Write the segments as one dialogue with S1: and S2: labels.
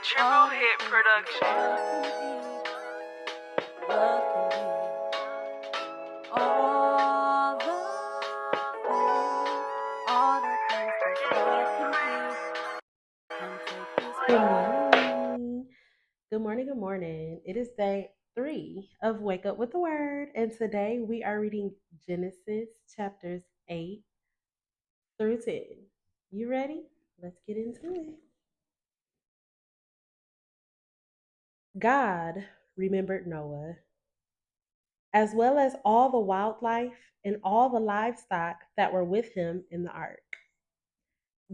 S1: Triple hit production.
S2: Good morning. Good morning. Good morning. It is day 3 of Wake Up with the Word, and today we are reading Genesis chapters 8 through 10. You ready? Let's get into it. God remembered Noah, as well as all the wildlife and all the livestock that were with him in the ark.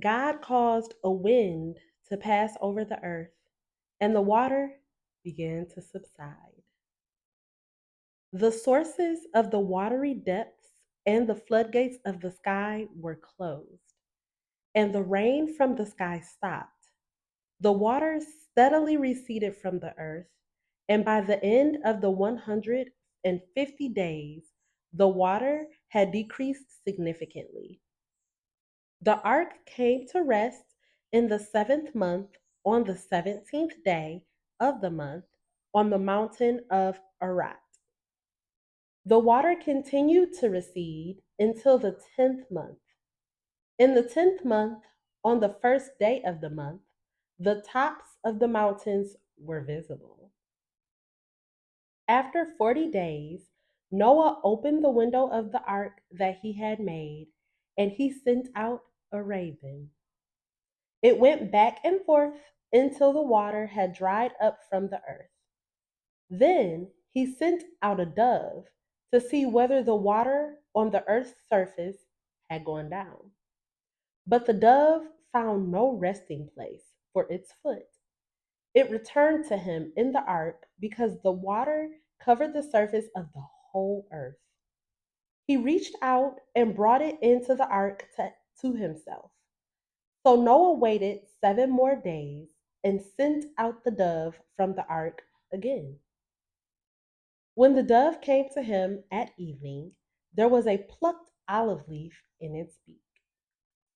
S2: God caused a wind to pass over the earth, and the water began to subside. The sources of the watery depths and the floodgates of the sky were closed, and the rain from the sky stopped. The waters steadily receded from the earth, and by the end of the 150 days, the water had decreased significantly. The ark came to rest in the seventh month on the 17th day of the month on the mountain of Ararat. The water continued to recede until the 10th month. In the 10th month, on the first day of the month, the tops of the mountains were visible. After 40 days, Noah opened the window of the ark that he had made, and he sent out a raven. It went back and forth until the water had dried up from the earth. Then he sent out a dove to see whether the water on the earth's surface had gone down. But the dove found no resting place for its foot. It returned to him in the ark because the water covered the surface of the whole earth. He reached out and brought it into the ark to himself. So Noah waited 7 more days and sent out the dove from the ark again. When the dove came to him at evening, there was a plucked olive leaf in its beak.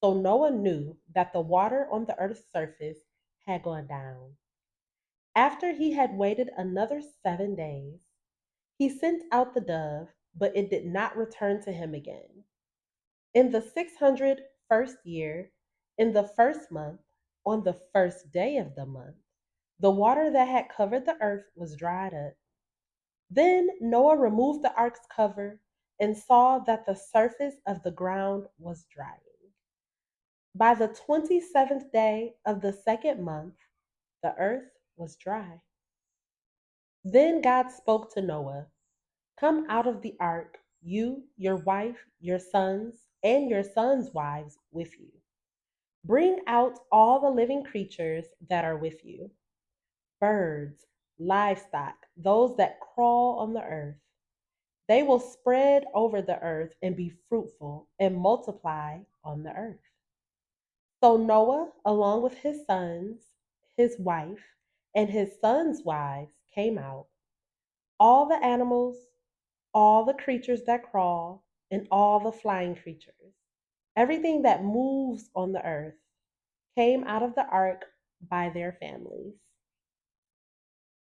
S2: So Noah knew that the water on the earth's surface had gone down. After he had waited another 7 days, he sent out the dove, but it did not return to him again. In the 601st year, in the first month, on the first day of the month, the water that had covered the earth was dried up. Then Noah removed the ark's cover and saw that the surface of the ground was drying. By the 27th day of the second month, the earth was dry. Then God spoke to Noah, "Come out of the ark, you, your wife, your sons, and your sons' wives with you. Bring out all the living creatures that are with you, birds, livestock, those that crawl on the earth. They will spread over the earth and be fruitful and multiply on the earth." So Noah, along with his sons, his wife, and his sons' wives, came out. All the animals, all the creatures that crawl, and all the flying creatures, everything that moves on the earth, came out of the ark by their families.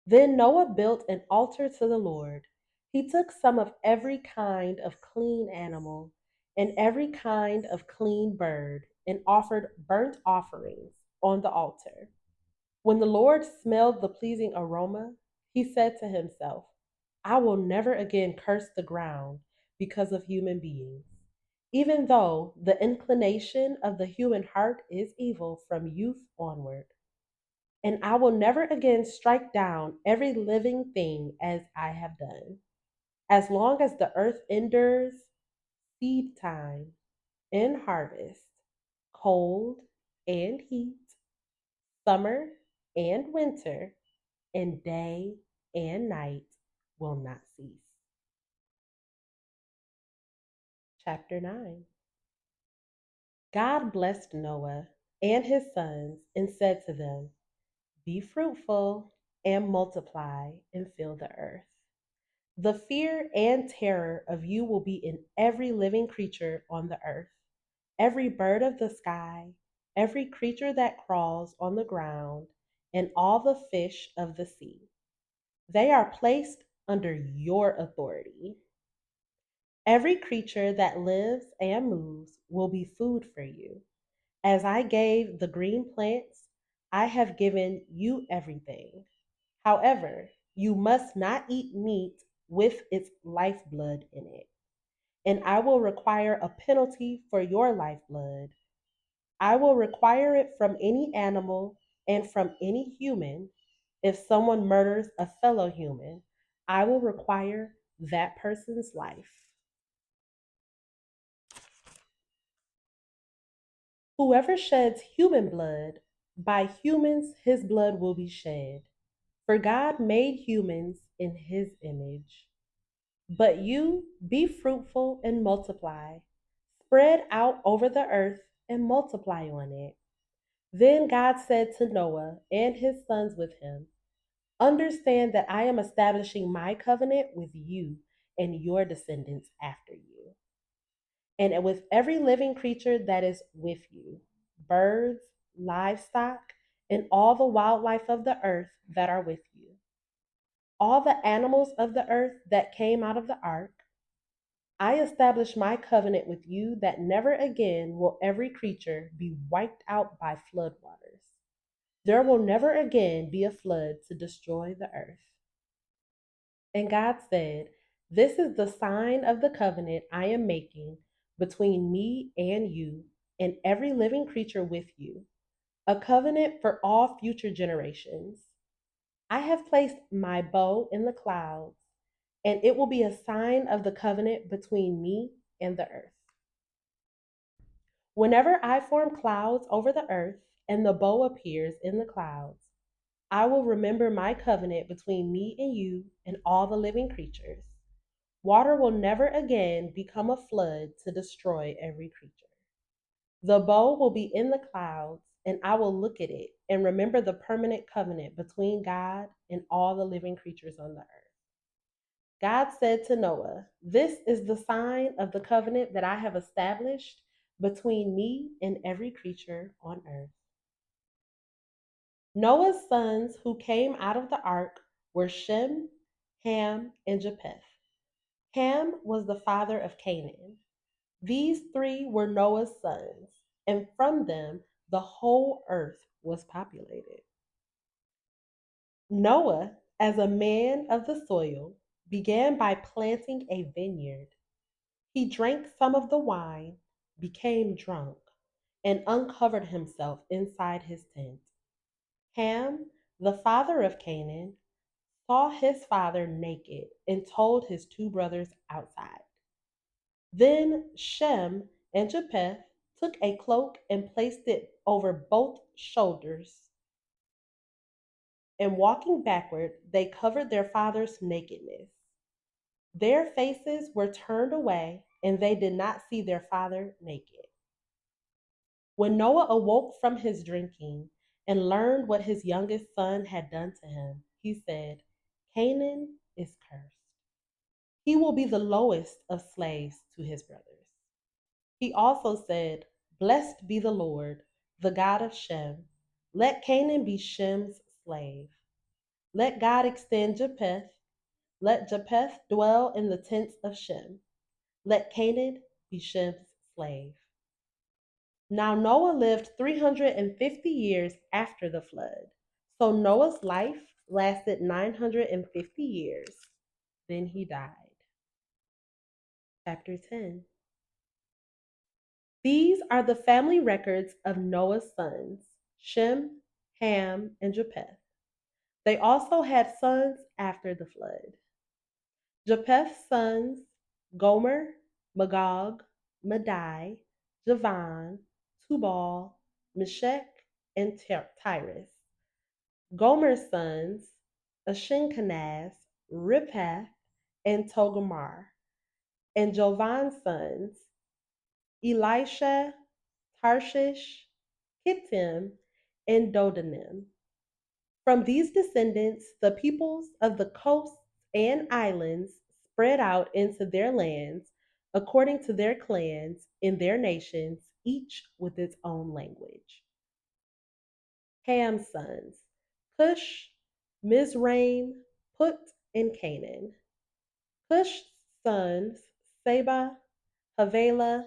S2: Then Noah built an altar to the Lord. He took some of every kind of clean animal and every kind of clean bird and offered burnt offerings on the altar. When the Lord smelled the pleasing aroma, he said to himself, "I will never again curse the ground because of human beings, even though the inclination of the human heart is evil from youth onward. And I will never again strike down every living thing as I have done. As long as the earth endures, seed time and harvest, cold and heat, summer and winter, and day and night will not cease." Chapter 9. God blessed Noah and his sons and said to them, "Be fruitful and multiply and fill the earth. The fear and terror of you will be in every living creature on the earth, every bird of the sky, every creature that crawls on the ground, and all the fish of the sea. They are placed under your authority. Every creature that lives and moves will be food for you. As I gave the green plants, I have given you everything. However, you must not eat meat with its lifeblood in it, and I will require a penalty for your lifeblood. I will require it from any animal and from any human. If someone murders a fellow human, I will require that person's life. Whoever sheds human blood, by humans his blood will be shed. For God made humans in his image. But you be fruitful and multiply, spread out over the earth and multiply on it. Then God said to Noah and his sons with him, understand that I am establishing my covenant with you and your descendants after you, and with every living creature that is with you, birds, livestock, and all the wildlife of the earth that are with you, all the animals of the earth that came out of the ark. I establish my covenant with you that never again will every creature be wiped out by floodwaters. There will never again be a flood to destroy the earth. And God said, this is the sign of the covenant I am making between me and you and every living creature with you, a covenant for all future generations. I have placed my bow in the clouds, and it will be a sign of the covenant between me and the earth. Whenever I form clouds over the earth and the bow appears in the clouds, I will remember my covenant between me and you and all the living creatures. Water will never again become a flood to destroy every creature. The bow will be in the clouds, and I will look at it and remember the permanent covenant between God and all the living creatures on the earth. God said to Noah, this is the sign of the covenant that I have established between me and every creature on earth. Noah's sons who came out of the ark were Shem, Ham, and Japheth. Ham was the father of Canaan. These three were Noah's sons, and from them the whole earth was populated. Noah, as a man of the soil, began by planting a vineyard. He drank some of the wine, became drunk, and uncovered himself inside his tent. Ham, the father of Canaan, saw his father naked and told his two brothers outside. Then Shem and Japheth took a cloak and placed it over both shoulders, and walking backward, they covered their father's nakedness. Their faces were turned away, and they did not see their father naked. When Noah awoke from his drinking and learned what his youngest son had done to him, he said, Canaan is cursed. He will be the lowest of slaves to his brothers. He also said, blessed be the Lord, the God of Shem. Let Canaan be Shem's slave. Let God extend Japheth. Let Japheth dwell in the tents of Shem. Let Canaan be Shem's slave. Now Noah lived 350 years after the flood. So Noah's life lasted 950 years. Then he died. Chapter 10. These are the family records of Noah's sons, Shem, Ham, and Japheth. They also had sons after the flood. Japheth's sons, Gomer, Magog, Madai, Javan, Tubal, Meshech, and Tyrus. Gomer's sons, Ashinkenaz, Riphath, and Togarmah. And Jovan's sons, Elisha, Tarshish, Kittim, and Dodanim. From these descendants, the peoples of the coasts and islands spread out into their lands according to their clans in their nations, each with its own language. Ham's sons, Cush, Mizraim, Put, and Canaan. Cush's sons, Seba, Havilah,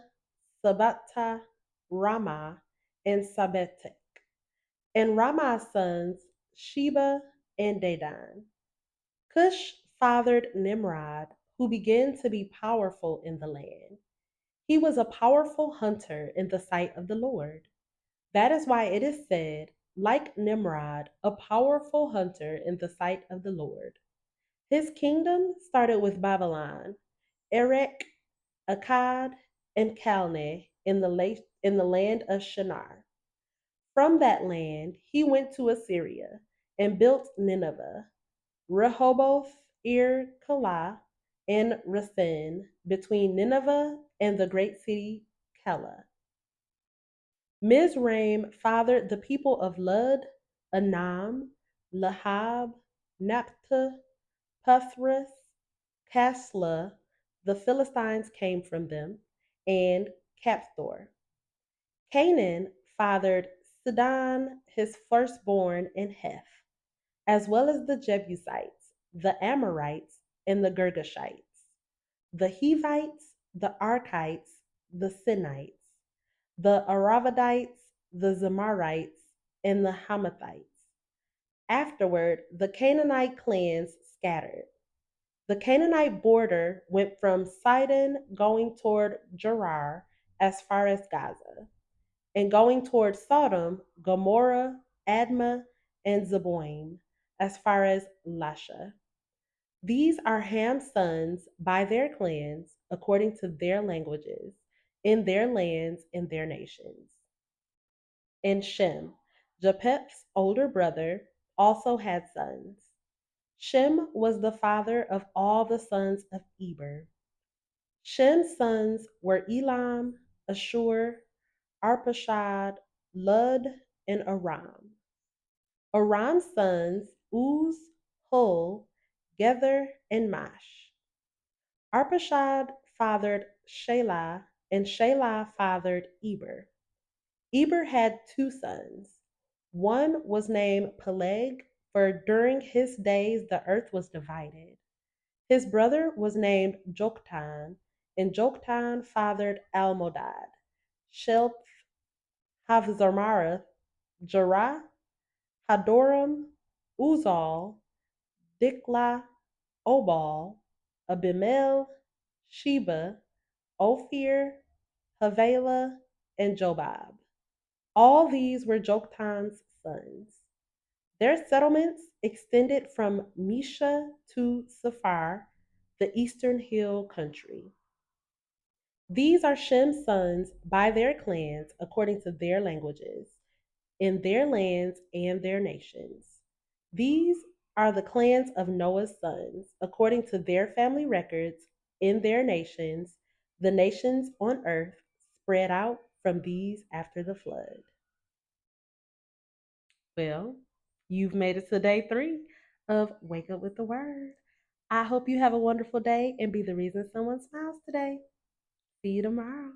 S2: Sabata, Ramah, and Sabetek. And Ramah's sons, Sheba and Dedan. Cush fathered Nimrod, who began to be powerful in the land. He was a powerful hunter in the sight of the Lord. That is why it is said, like Nimrod, a powerful hunter in the sight of the Lord. His kingdom started with Babylon, Erech, Akkad, and Calneh in the land of Shinar. From that land he went to Assyria and built Nineveh, Rehoboth, Ir, Calah, and Resen between Nineveh and the great city Calah. Mizraim fathered the people of Lud, Anam, Lahab, Naphtah, Pathros, Caslah, the Philistines came from them, and Capthor. Canaan fathered Sidon, his firstborn, and Heth, as well as the Jebusites, the Amorites, and the Girgashites, the Hivites, the Arkites, the Sinites, the Aravadites, the Zemarites, and the Hamathites. Afterward, the Canaanite clans scattered. The Canaanite border went from Sidon going toward Gerar as far as Gaza, and going toward Sodom, Gomorrah, Admah, and Zeboim as far as Lasha. These are Ham's sons by their clans, according to their languages, in their lands and their nations. And Shem, Japheth's older brother, also had sons. Shem was the father of all the sons of Eber. Shem's sons were Elam, Ashur, Arpachshad, Lud, and Aram. Aram's sons, Uz, Hul, Gether, and Mash. Arpachshad fathered Shelah, and Shelah fathered Eber. Eber had two sons. One was named Peleg, for during his days the earth was divided. His brother was named Joktan, and Joktan fathered Almodad, Shelf, Havzarmarath, Jerah, Hadoram, Uzal, Diklah, Obal, Abimel, Sheba, Ophir, Havilah, and Jobab. All these were Joktan's sons. Their settlements extended from Mesha to Sephar, the eastern hill country. These are Shem's sons by their clans according to their languages, in their lands and their nations. These are the clans of Noah's sons according to their family records in their nations, the nations on earth spread out from these after the flood. Well, you've made it to day 3 of Wake Up with the Word. I hope you have a wonderful day and be the reason someone smiles today. See you tomorrow.